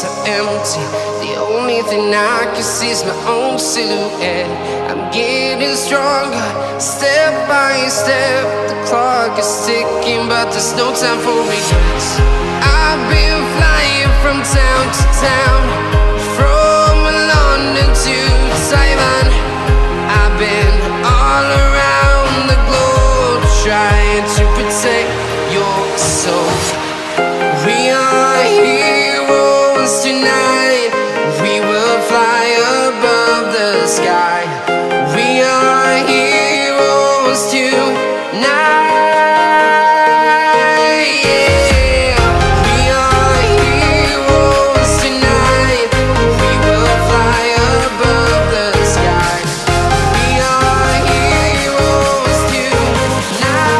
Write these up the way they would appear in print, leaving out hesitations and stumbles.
streets are empty. The only thing I can see is my own silhouette. I'm getting stronger, step by step. The clock is ticking, but there's no time for regrets. I've been flying from town to town, from London to Taiwan. I've been all around the globe, trying to protect your soul. We are heroes tonight. We will fly above the sky. We are heroes tonight. Yeah. We are heroes tonight. We will fly above the sky. We are heroes tonight.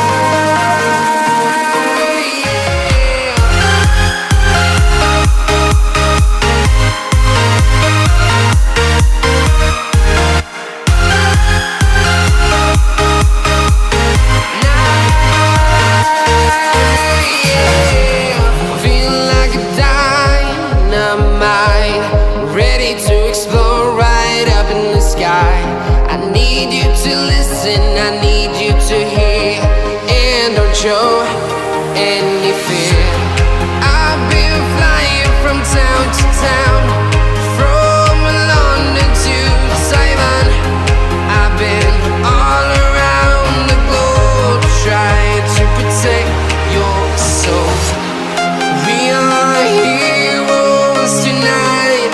I need you to listen, I need you to hear, and don't show any fear. I've been flying from town to town, from London to Taiwan. I've been all around the globe, trying to protect your soul. We are heroes tonight.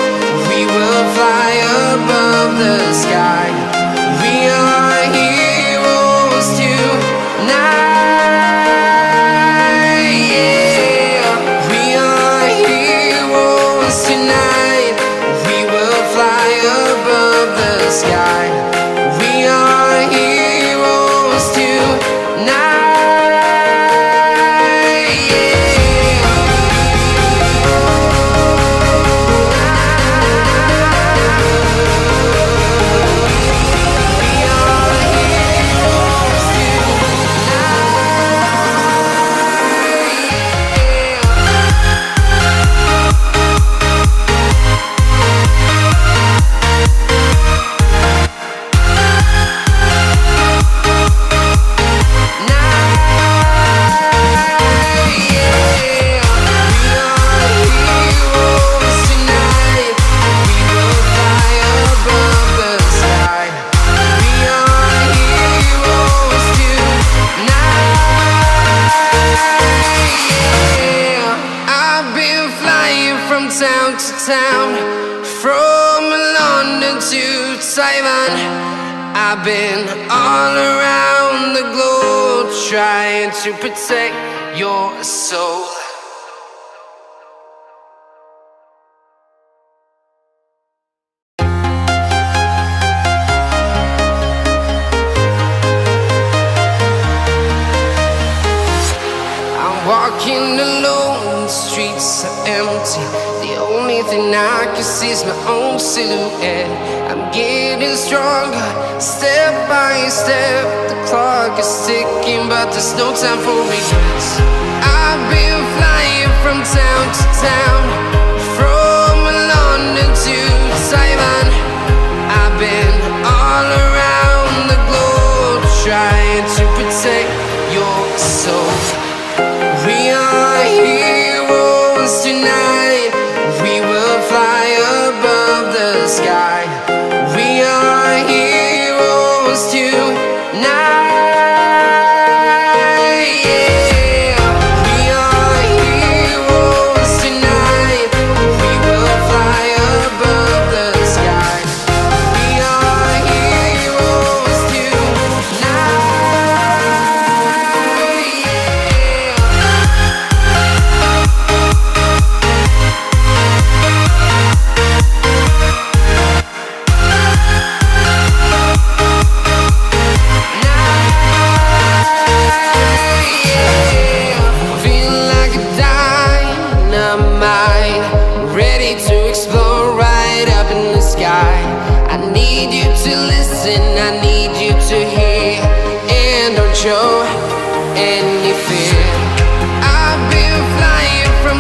We will fly above the sky. We are heroes tonight. Yeah. We are heroes tonight. We will fly above the sky. We are heroes tonight. Town to town, from London to Taiwan. I've been all around the globe, trying to protect your soul. I'm walking alone, the streets are empty. The only thing I can see is my own silhouette. I'm getting stronger, step by step. The clock is ticking, but there's no time for regrets. I've been flying from town to town, from London to Taiwan. I've been all around the globe, trying to protect your soul. We are heroes tonight. We will fly above the sky. We are heroes tonight. Yeah. We are heroes tonight. We will fly above the sky. We are heroes tonight. I need you to listen, I need you to hear, and don't show any fear. I've been flying from